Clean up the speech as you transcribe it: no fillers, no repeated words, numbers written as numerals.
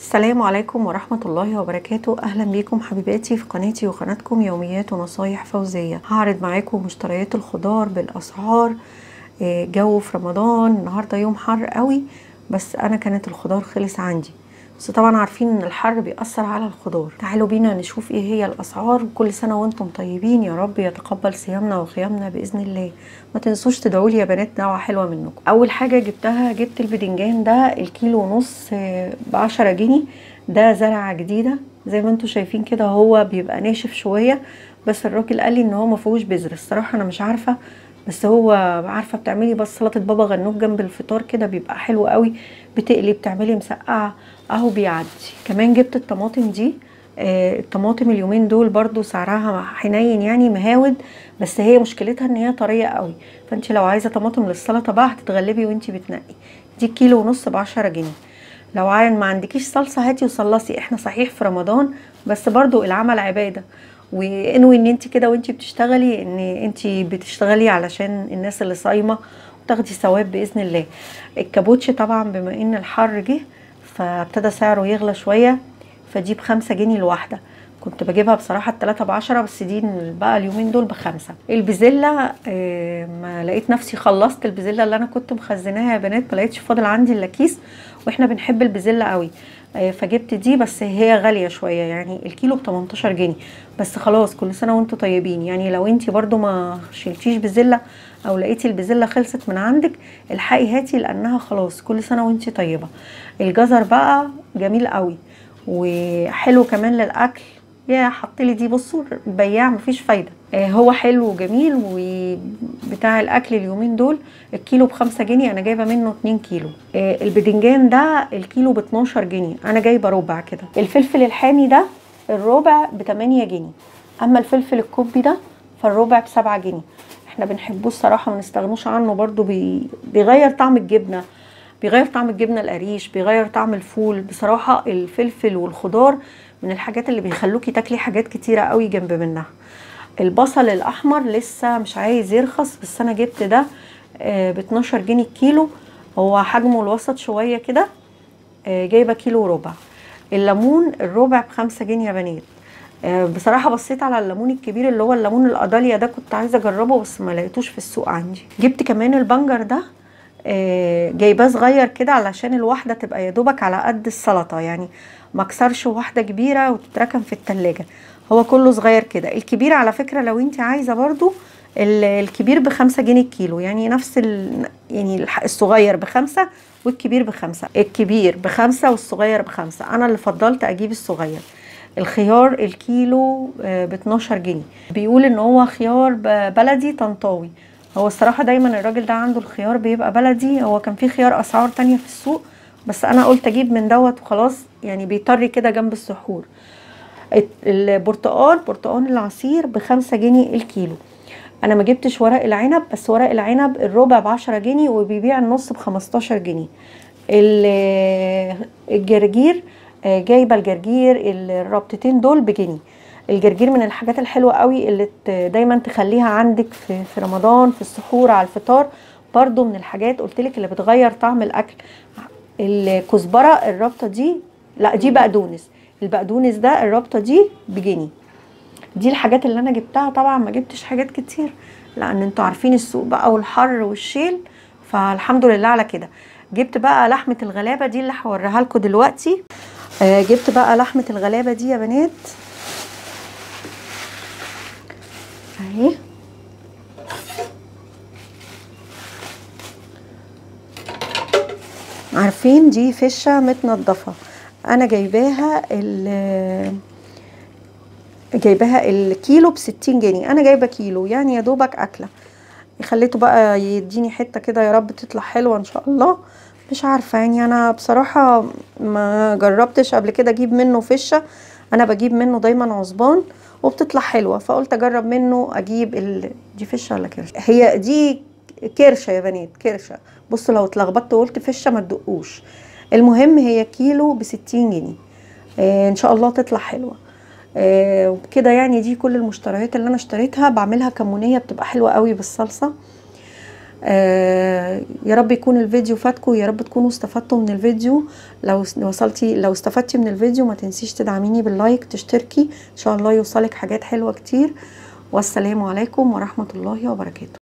السلام عليكم ورحمة الله وبركاته. أهلا بيكم حبيباتي في قناتي وقناتكم يوميات ونصايح فوزية. هعرض معاكم مشتريات الخضار بالأسعار. جو في رمضان، النهاردة يوم حر قوي، بس أنا كانت الخضار خلص عندي. بس طبعا عارفين ان الحر بيأثر على الخضار. تعالوا بينا نشوف ايه هي الأسعار. كل سنة وانتم طيبين، يا رب يتقبل صيامنا وخيامنا بإذن الله. ما تنسوش تدعولي يا بنات دعوة حلوة منكم. أول حاجة جبت البدنجان ده الكيلو ونص ب10 جنيه. ده زرعة جديدة زي ما انتم شايفين كده، هو بيبقى ناشف شوية، بس الراجل قال لي ان هو ما فيهوش بذر. الصراحة انا مش عارفة، بس هو عارفه بتعملي بس سلطه بابا غنوج جنب الفطار كده بيبقى حلو قوي. بتقلي بتعملي مسقعه اهو بيعدي. كمان جبت الطماطم دي. الطماطم اليومين دول برضو سعرها حنين، يعني مهاود، بس هي مشكلتها ان هي طريه قوي. فانت لو عايزه طماطم للسلطه بقى هتتغلبي وانت بتنقي. دي كيلو ونص ب10 جنيه. لو ما عندكيش صلصه هاتي وصلصي. احنا صحيح في رمضان، بس برضو العمل عباده، وانوي ان انت كده وانت بتشتغلي ان انت بتشتغلي علشان الناس اللي صايمه وتاخدي ثواب باذن الله. الكابوتش طبعا بما ان الحر جه فابتدى سعره يغلى شويه، فدي ب5 جنيه الواحده. كنت بجيبها بصراحه التلاتة ب10، بس دي بقى اليومين دول ب5. البزله ما لقيت نفسي خلصت البزله اللي انا كنت مخزناها يا بنات، ما لقيتش فاضل عندي الا كيس، واحنا بنحب البزله قوي. فجبت دي، بس هي غاليه شويه، يعني الكيلو ب18 جنيه. بس خلاص كل سنه وانتم طيبين. يعني لو انتي برضو ما شلتيش بزله او لقيتي البزله خلصت من عندك، الحقي هاتي، لانها خلاص كل سنه وانتي طيبه. الجزر بقى جميل قوي وحلو كمان للاكل. يا حطلي دي، بصوا البياع مفيش فايده. هو حلو وجميل وبتاع الاكل اليومين دول. الكيلو ب5 جنيه، انا جايبه منه 2 كيلو. البدنجان ده الكيلو ب12 جنيه، انا جايبه ربع كده. الفلفل الحامي ده الربع ب8 جنيه. اما الفلفل الكوبي ده فالربع ب7 جنيه. احنا بنحبوه الصراحه، ما نستغنوش عنه برضو. بيغير طعم الجبنه، بيغير طعم الجبنه القريش، بيغير طعم الفول. بصراحه الفلفل والخضار من الحاجات اللي بيخلوكي تاكلي حاجات كتيره قوي جنب منها. البصل الاحمر لسه مش عايز يرخص، بس انا جبت ده ب12 جنيه الكيلو. هو حجمه الوسط شويه كده. جايبه كيلو وربع. الليمون الربع ب5 جنيه يا بنات. بصراحه بصيت على الليمون الكبير اللي هو الليمون القضاليا ده، كنت عايزه اجربه بس ما لقيتوش في السوق عندي. جبت كمان البنجر ده. جايباه صغير كده علشان الواحده تبقى يا دوبك على قد السلطه، يعني ما اكسرش واحده كبيره وتتركن في التلاجة. هو كله صغير كده. الكبير على فكره لو انت عايزه برضو الكبير ب5 جنيه الكيلو، يعني نفس يعني الصغير ب5 والكبير ب5. الكبير ب5 والصغير ب5. انا اللي فضلت اجيب الصغير. الخيار الكيلو ب12 جنيه. بيقول ان هو خيار بلدي طنطاوي. هو الصراحة دايما الراجل ده عنده الخيار بيبقى بلدي. هو كان في خيار اسعار تانية في السوق، بس انا قلت اجيب من دوت وخلاص، يعني بيطري كده جنب السحور. برتقال العصير ب5 جنيه الكيلو. انا ما جبتش ورق العنب، بس ورق العنب الربع ب10 جنيه وبيبيع النص ب15 جنيه. الجرجير، جايبه الجرجير الربطتين دول بجنيه. الجرجير من الحاجات الحلوه قوي اللي دايما تخليها عندك في رمضان في السحور على الفطار. برضو من الحاجات قلتلك اللي بتغير طعم الاكل. الكزبره الربطه دي، لا دي بقدونس. البقدونس ده الربطه دي بجنيه. دي الحاجات اللي انا جبتها. طبعا ما جبتش حاجات كتير لان انتوا عارفين السوق بقى والحر والشيل، فالحمد لله على كده. جبت بقى لحمه الغلابه دي اللي هوريها لكم دلوقتي. جبت بقى لحمه الغلابه دي يا بنات اهي. عارفين دي فشه متنضفه. انا جايباها الكيلو ب60 جنيه. انا جايبه كيلو، يعني يا دوبك اكله. خليته بقى يديني حته كده، يا رب تطلع حلوه ان شاء الله. مش عارفه، يعني انا بصراحه ما جربتش قبل كده اجيب منه فشه. انا بجيب منه دايما عصبان وبتطلع حلوه، فقلت اجرب منه اجيب دي فشه ولا كرشه؟ هي دي كرشه يا بنات، كرشه. بصوا لو اتلخبطت وقلت فشه ما تدقوش. المهم هي كيلو ب60 جنيه. ان شاء الله تطلع حلوه. وبكده يعني دي كل المشتريات اللي انا اشتريتها. بعملها كمونيه بتبقى حلوه قوي بالصلصه. يا رب يكون الفيديو فاتكم، يا رب تكونوا استفدتوا من الفيديو. لو استفدتي من الفيديو ما تنسيش تدعميني باللايك، تشتركي، ان شاء الله يوصلك حاجات حلوة كتير. والسلام عليكم ورحمة الله وبركاته.